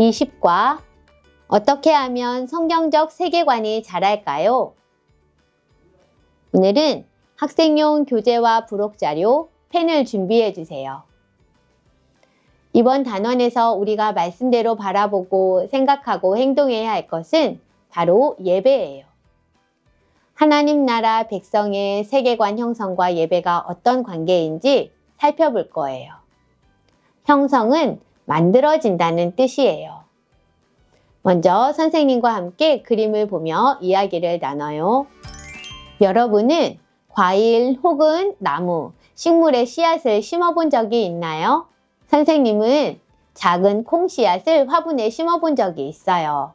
20과 어떻게 하면 성경적 세계관이 자랄까요? 오늘은 학생용 교재와 부록자료, 펜을 준비해 주세요. 이번 단원에서 우리가 말씀대로 바라보고 생각하고 행동해야 할 것은 바로 예배예요. 하나님 나라 백성의 세계관 형성과 예배가 어떤 관계인지 살펴볼 거예요. 형성은 만들어진다는 뜻이에요. 먼저 선생님과 함께 그림을 보며 이야기를 나눠요. 여러분은 과일 혹은 나무, 식물의 씨앗을 심어본 적이 있나요? 선생님은 작은 콩 씨앗을 화분에 심어본 적이 있어요.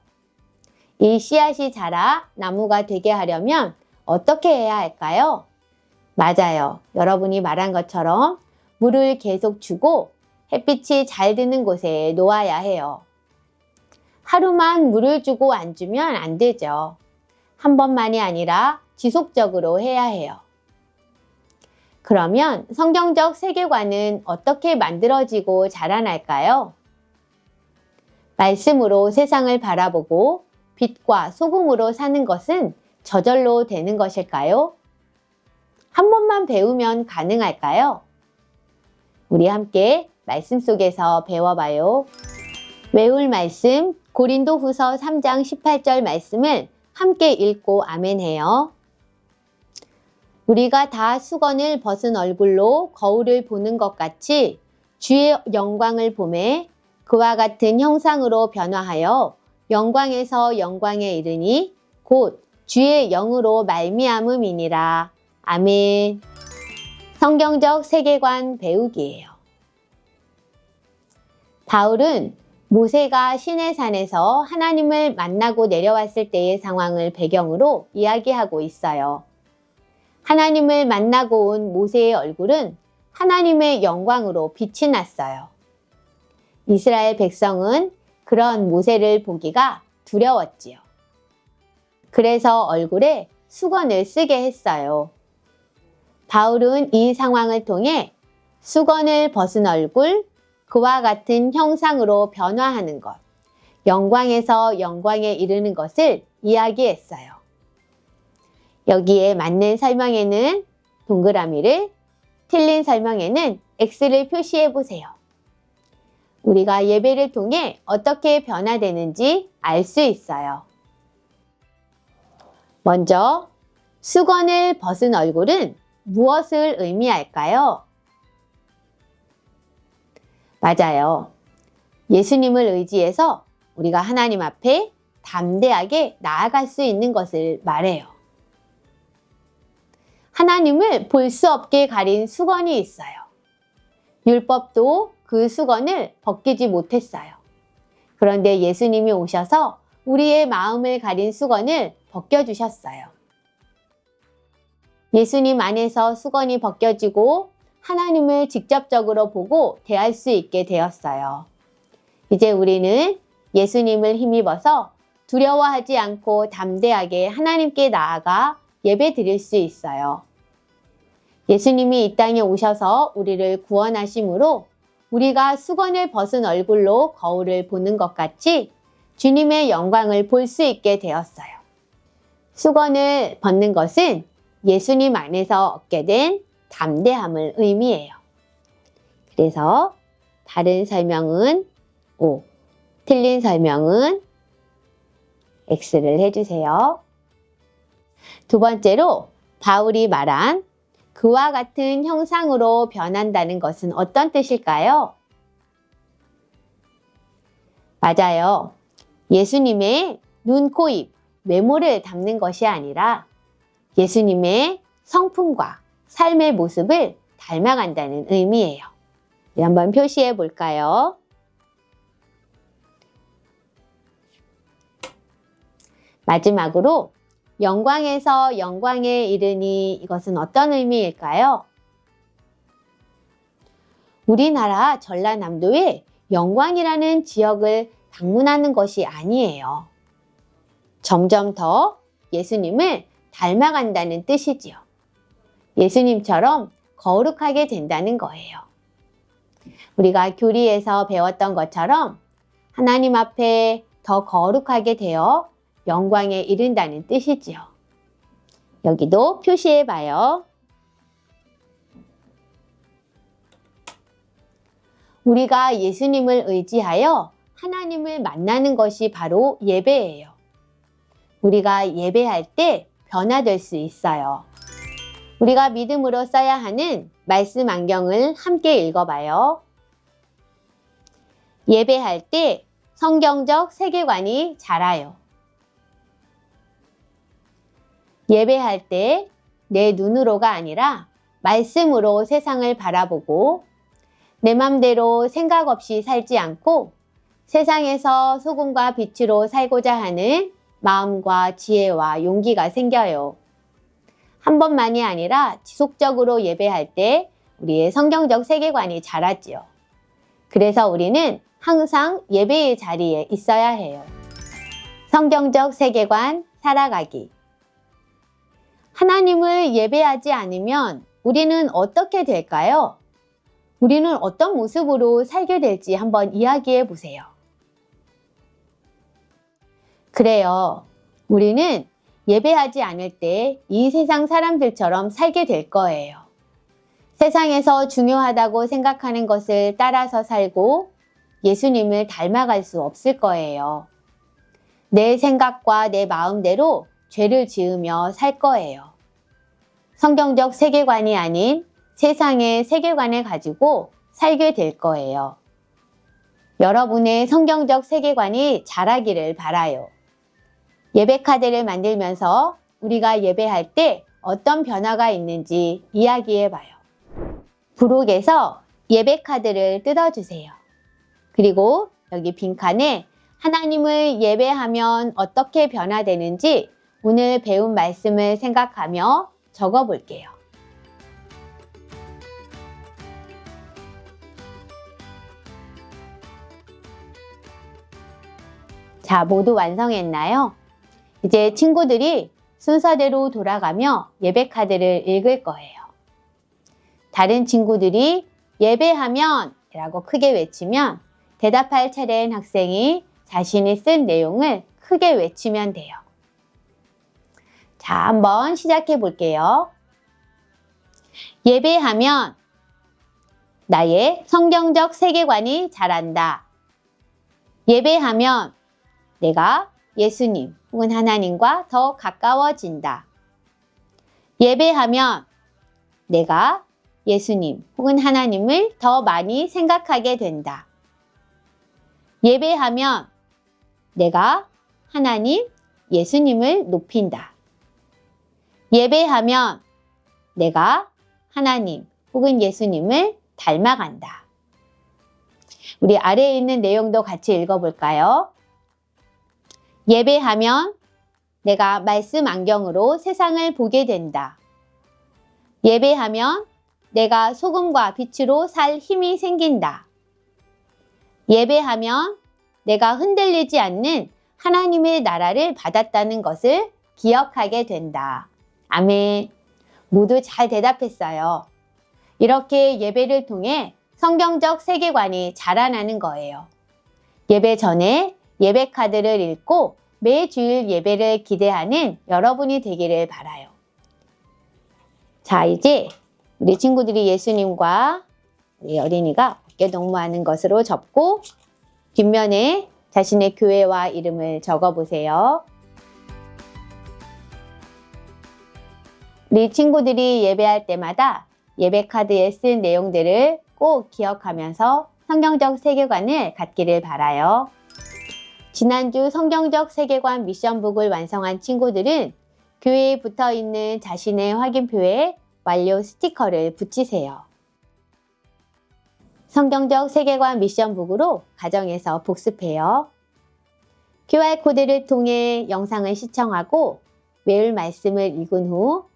이 씨앗이 자라 나무가 되게 하려면 어떻게 해야 할까요? 맞아요. 여러분이 말한 것처럼 물을 계속 주고 햇빛이 잘 드는 곳에 놓아야 해요. 하루만 물을 주고 안 주면 안 되죠. 한 번만이 아니라 지속적으로 해야 해요. 그러면 성경적 세계관은 어떻게 만들어지고 자라날까요? 말씀으로 세상을 바라보고 빛과 소금으로 사는 것은 저절로 되는 것일까요? 한 번만 배우면 가능할까요? 우리 함께 말씀 속에서 배워봐요. 외울 말씀 고린도후서 3장 18절 말씀을 함께 읽고 아멘해요. 우리가 다 수건을 벗은 얼굴로 거울을 보는 것 같이 주의 영광을 보매 그와 같은 형상으로 변화하여 영광에서 영광에 이르니 곧 주의 영으로 말미암음이니라. 아멘. 성경적 세계관 배우기예요. 바울은 모세가 시내산에서 하나님을 만나고 내려왔을 때의 상황을 배경으로 이야기하고 있어요. 하나님을 만나고 온 모세의 얼굴은 하나님의 영광으로 빛이 났어요. 이스라엘 백성은 그런 모세를 보기가 두려웠지요. 그래서 얼굴에 수건을 쓰게 했어요. 바울은 이 상황을 통해 수건을 벗은 얼굴, 그와 같은 형상으로 변화하는 것, 영광에서 영광에 이르는 것을 이야기했어요. 여기에 맞는 설명에는 동그라미를, 틀린 설명에는 X를 표시해 보세요. 우리가 예배를 통해 어떻게 변화되는지 알 수 있어요. 먼저 수건을 벗은 얼굴은 무엇을 의미할까요? 맞아요. 예수님을 의지해서 우리가 하나님 앞에 담대하게 나아갈 수 있는 것을 말해요. 하나님을 볼 수 없게 가린 수건이 있어요. 율법도 그 수건을 벗기지 못했어요. 그런데 예수님이 오셔서 우리의 마음을 가린 수건을 벗겨주셨어요. 예수님 안에서 수건이 벗겨지고 하나님을 직접적으로 보고 대할 수 있게 되었어요. 이제 우리는 예수님을 힘입어서 두려워하지 않고 담대하게 하나님께 나아가 예배 드릴 수 있어요. 예수님이 이 땅에 오셔서 우리를 구원하심으로 우리가 수건을 벗은 얼굴로 거울을 보는 것 같이 주님의 영광을 볼 수 있게 되었어요. 수건을 벗는 것은 예수님 안에서 얻게 된 담대함을 의미해요. 그래서 바른 설명은 O, 틀린 설명은 X를 해주세요. 두 번째로 바울이 말한 그와 같은 형상으로 변한다는 것은 어떤 뜻일까요? 맞아요. 예수님의 눈, 코, 입, 외모를 담는 것이 아니라 예수님의 성품과 삶의 모습을 닮아간다는 의미예요. 한번 표시해 볼까요? 마지막으로 영광에서 영광에 이르니 이것은 어떤 의미일까요? 우리나라 전라남도의 영광이라는 지역을 방문하는 것이 아니에요. 점점 더 예수님을 닮아간다는 뜻이지요. 예수님처럼 거룩하게 된다는 거예요. 우리가 교리에서 배웠던 것처럼 하나님 앞에 더 거룩하게 되어 영광에 이른다는 뜻이지요. 여기도 표시해 봐요. 우리가 예수님을 의지하여 하나님을 만나는 것이 바로 예배예요. 우리가 예배할 때 변화될 수 있어요. 우리가 믿음으로 써야 하는 말씀 안경을 함께 읽어봐요. 예배할 때 성경적 세계관이 자라요. 예배할 때 내 눈으로가 아니라 말씀으로 세상을 바라보고 내 맘대로 생각 없이 살지 않고 세상에서 소금과 빛으로 살고자 하는 마음과 지혜와 용기가 생겨요. 한 번만이 아니라 지속적으로 예배할 때 우리의 성경적 세계관이 자라지요. 그래서 우리는 항상 예배의 자리에 있어야 해요. 성경적 세계관 살아가기. 하나님을 예배하지 않으면 우리는 어떻게 될까요? 우리는 어떤 모습으로 살게 될지 한번 이야기해 보세요. 그래요. 우리는 예배하지 않을 때 이 세상 사람들처럼 살게 될 거예요. 세상에서 중요하다고 생각하는 것을 따라서 살고 예수님을 닮아갈 수 없을 거예요. 내 생각과 내 마음대로 죄를 지으며 살 거예요. 성경적 세계관이 아닌 세상의 세계관을 가지고 살게 될 거예요. 여러분의 성경적 세계관이 자라기를 바라요. 예배 카드를 만들면서 우리가 예배할 때 어떤 변화가 있는지 이야기해 봐요. 부록에서 예배 카드를 뜯어주세요. 그리고 여기 빈칸에 하나님을 예배하면 어떻게 변화되는지 오늘 배운 말씀을 생각하며 적어 볼게요. 자, 모두 완성했나요? 이제 친구들이 순서대로 돌아가며 예배 카드를 읽을 거예요. 다른 친구들이 예배하면 라고 크게 외치면 대답할 차례인 학생이 자신이 쓴 내용을 크게 외치면 돼요. 자, 한번 시작해 볼게요. 예배하면 나의 성경적 세계관이 자란다. 예배하면 내가 예수님 혹은 하나님과 더 가까워진다. 예배하면 내가 예수님 혹은 하나님을 더 많이 생각하게 된다. 예배하면 내가 하나님, 예수님을 높인다. 예배하면 내가 하나님 혹은 예수님을 닮아간다. 우리 아래에 있는 내용도 같이 읽어볼까요? 예배하면 내가 말씀 안경으로 세상을 보게 된다. 예배하면 내가 소금과 빛으로 살 힘이 생긴다. 예배하면 내가 흔들리지 않는 하나님의 나라를 받았다는 것을 기억하게 된다. 아멘. 모두 잘 대답했어요. 이렇게 예배를 통해 성경적 세계관이 자라나는 거예요. 예배 전에 예배 카드를 읽고 매주일 예배를 기대하는 여러분이 되기를 바라요. 자, 이제 우리 친구들이 예수님과 우리 어린이가 어깨 동무하는 것으로 접고 뒷면에 자신의 교회와 이름을 적어보세요. 우리 친구들이 예배할 때마다 예배 카드에 쓴 내용들을 꼭 기억하면서 성경적 세계관을 갖기를 바라요. 지난주 성경적 세계관 미션북을 완성한 친구들은 교회에 붙어 있는 자신의 확인표에 완료 스티커를 붙이세요. 성경적 세계관 미션북으로 가정에서 복습해요. QR코드를 통해 영상을 시청하고 외울 말씀을 읽은 후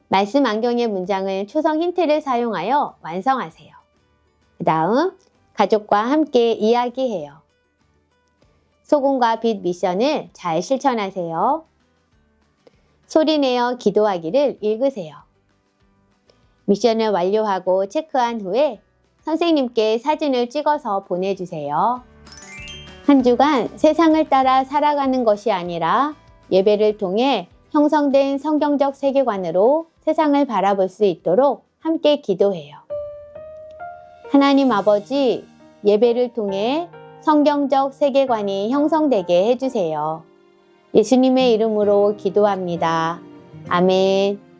말씀 안경의 문장을 초성 힌트를 사용하여 완성하세요. 그 다음 가족과 함께 이야기해요. 소금과 빛 미션을 잘 실천하세요. 소리내어 기도하기를 읽으세요. 미션을 완료하고 체크한 후에 선생님께 사진을 찍어서 보내주세요. 한 주간 세상을 따라 살아가는 것이 아니라 예배를 통해 형성된 성경적 세계관으로 세상을 바라볼 수 있도록 함께 기도해요. 하나님 아버지, 예배를 통해 성경적 세계관이 형성되게 해주세요. 예수님의 이름으로 기도합니다. 아멘.